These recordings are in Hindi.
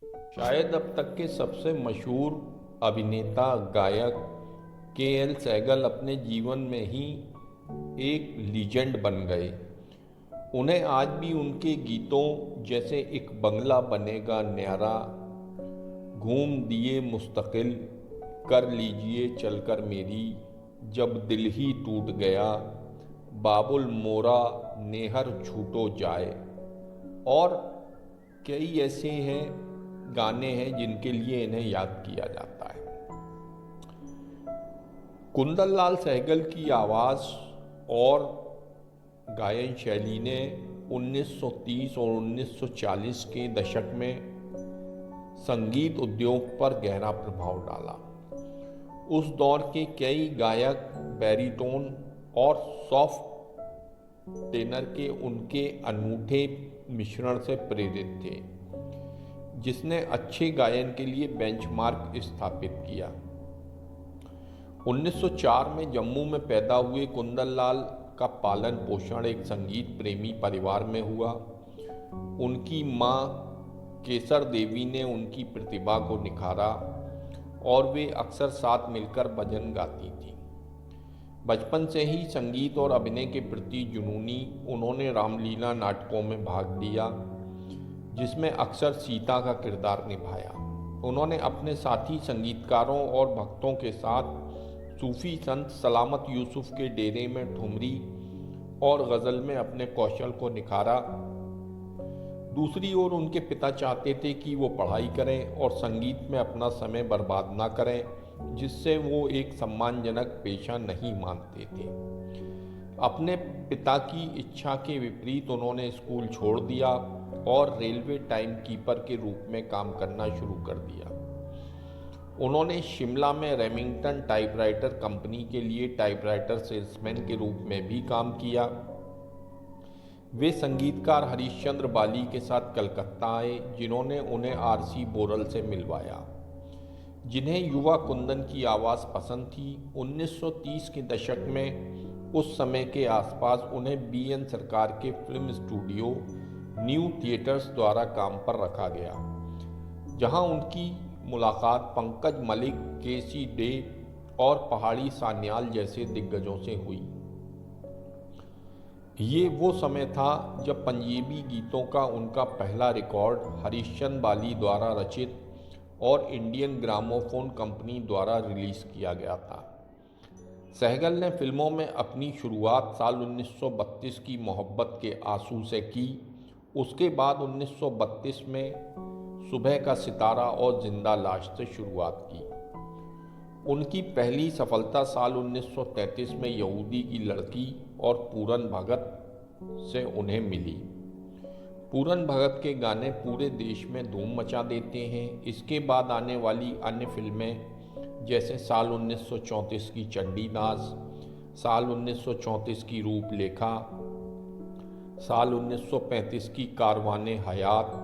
शायद अब तक के सबसे मशहूर अभिनेता गायक के.एल. सहगल अपने जीवन में ही एक लीजेंड बन गए। उन्हें आज भी उनके गीतों जैसे एक बंगला बनेगा न्यारा, घूम दिए मुस्तकिल, कर लीजिए चलकर मेरी, जब दिल ही टूट गया, बाबुल मोरा नेहर छूटो जाए, और कई ऐसे हैं गाने हैं जिनके लिए इन्हें याद किया जाता है। कुंदन लाल सहगल की आवाज़ और गायन शैली ने 1930 और 1940 के दशक में संगीत उद्योग पर गहरा प्रभाव डाला। उस दौर के कई गायक बैरीटोन और सॉफ्ट टेनर के उनके अनूठे मिश्रण से प्रेरित थे, जिसने अच्छे गायन के लिए बेंचमार्क स्थापित किया। 1904 में जम्मू में पैदा हुए कुंदन लाल का पालन पोषण एक संगीत प्रेमी परिवार में हुआ। उनकी मां केसर देवी ने उनकी प्रतिभा को निखारा और वे अक्सर साथ मिलकर भजन गाती थीं। बचपन से ही संगीत और अभिनय के प्रति जुनूनी, उन्होंने रामलीला नाटकों में भाग लिया, जिसमें अक्सर सीता का किरदार निभाया। उन्होंने अपने साथी संगीतकारों और भक्तों के साथ सूफी संत सलामत यूसुफ के डेरे में ठुमरी और गज़ल में अपने कौशल को निखारा। दूसरी ओर उनके पिता चाहते थे कि वो पढ़ाई करें और संगीत में अपना समय बर्बाद ना करें, जिससे वो एक सम्मानजनक पेशा नहीं मानते थे। अपने पिता की इच्छा के विपरीत उन्होंने स्कूल छोड़ दिया और रेलवे टाइम कीपर के रूप में काम करना शुरू कर दिया। उन्होंने शिमला में रेमिंगटन टाइपराइटर कंपनी के लिए टाइपराइटर सेल्समैन के रूप में भी काम किया। वे संगीतकार हरीशचंद्र बाली के साथ कलकत्ता आए, जिन्होंने उन्हें आर.सी. बोरल से मिलवाया, जिन्हें युवा कुंदन की आवाज़ पसंद थी। 1930 के दशक में उस समय के आसपास उन्हें बी.एन. सरकार के फिल्म स्टूडियो न्यू थिएटर्स द्वारा काम पर रखा गया, जहां उनकी मुलाकात पंकज मलिक, के.सी. डे और पहाड़ी सान्याल जैसे दिग्गजों से हुई। ये वो समय था जब पंजाबी गीतों का उनका पहला रिकॉर्ड हरीशचंद्र बाली द्वारा रचित और इंडियन ग्रामोफोन कंपनी द्वारा रिलीज़ किया गया था। सहगल ने फिल्मों में अपनी शुरुआत साल 1932 की मोहब्बत के आंसू से की। उसके बाद 1932 में सुबह का सितारा और जिंदा लाश से शुरुआत की। उनकी पहली सफलता साल 1933 में यहूदी की लड़की और पूरन भगत से उन्हें मिली। पूरन भगत के गाने पूरे देश में धूम मचा देते हैं। इसके बाद आने वाली अन्य फिल्में जैसे साल 1934 की चंडीदास, साल 1934 की रूपलेखा, साल 1935 की कारवाने हयात।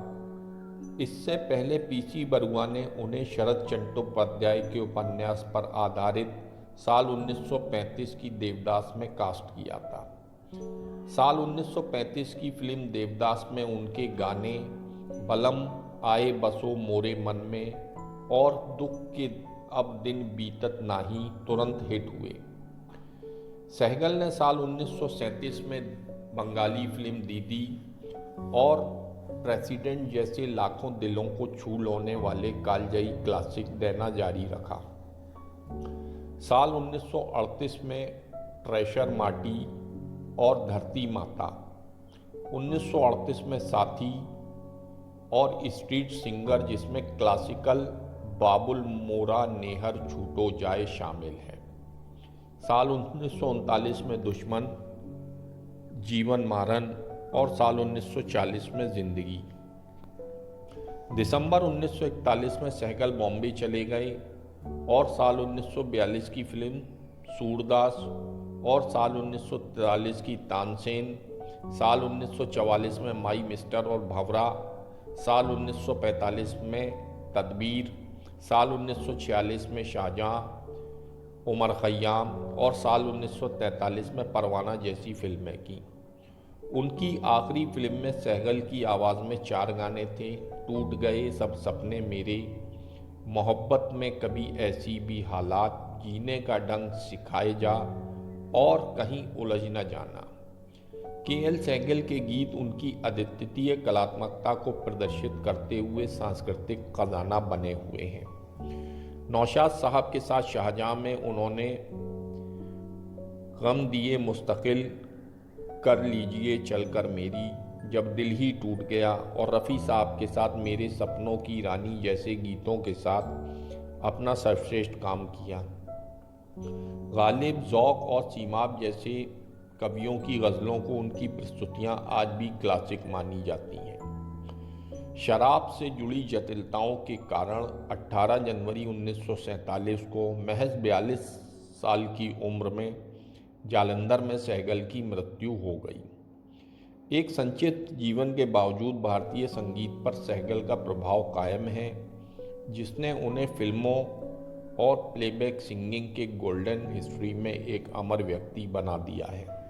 इससे पहले पी.सी. बरुआ ने उन्हें शरद चट्टोपाध्याय के उपन्यास पर आधारित साल 1935 की देवदास में कास्ट किया था। साल 1935 की फिल्म देवदास में उनके गाने बलम आए बसो मोरे मन में और दुख के अब दिन बीतत नाही तुरंत हिट हुए। सहगल ने साल 1937 में बंगाली फिल्म दीदी और प्रेसिडेंट जैसे लाखों दिलों को छू लेने वाले कालजयी क्लासिक देना जारी रखा। साल 1938 में ट्रेशर माटी और धरती माता, 1938 में साथी और स्ट्रीट सिंगर, जिसमें क्लासिकल बाबुल मोरा नेहर छूटो जाए शामिल है। साल 1939 में दुश्मन, जीवन मारन और साल 1940 में जिंदगी। दिसंबर 1941 में सहगल बॉम्बे चले गए और साल 1942 की फिल्म सूरदास और साल 1943 की तानसेन, साल 1944 में माई मिस्टर और भंवरा, साल 1945 में तदबीर, साल 1946 में शाहजहां, उमर खयाम और साल 1943 में परवाना जैसी फिल्में की। उनकी आखिरी फिल्म में सहगल की आवाज़ में 4 गाने थे। टूट गए सब सपने मेरे, मोहब्बत में कभी ऐसी भी हालात, जीने का ढंग सिखाए जा और कहीं उलझ न जाना। के.एल. सहगल के गीत उनकी अद्वितीय कलात्मकता को प्रदर्शित करते हुए सांस्कृतिक खजाना बने हुए हैं। नौशाद साहब के साथ शाहजहां में उन्होंने गम दिए मुस्तकिल, कर लीजिए चलकर मेरी, जब दिल ही टूट गया और रफ़ी साहब के साथ मेरे सपनों की रानी जैसे गीतों के साथ अपना सर्वश्रेष्ठ काम किया। गालिब, ज़ौक़ और सीमाब जैसे कवियों की गज़लों को उनकी प्रस्तुतियाँ आज भी क्लासिक मानी जाती हैं। शराब से जुड़ी जटिलताओं के कारण 18 जनवरी 1947 को महज 42 साल की उम्र में जालंधर में सहगल की मृत्यु हो गई। एक संक्षिप्त जीवन के बावजूद भारतीय संगीत पर सहगल का प्रभाव कायम है, जिसने उन्हें फिल्मों और प्लेबैक सिंगिंग के गोल्डन हिस्ट्री में एक अमर व्यक्ति बना दिया है।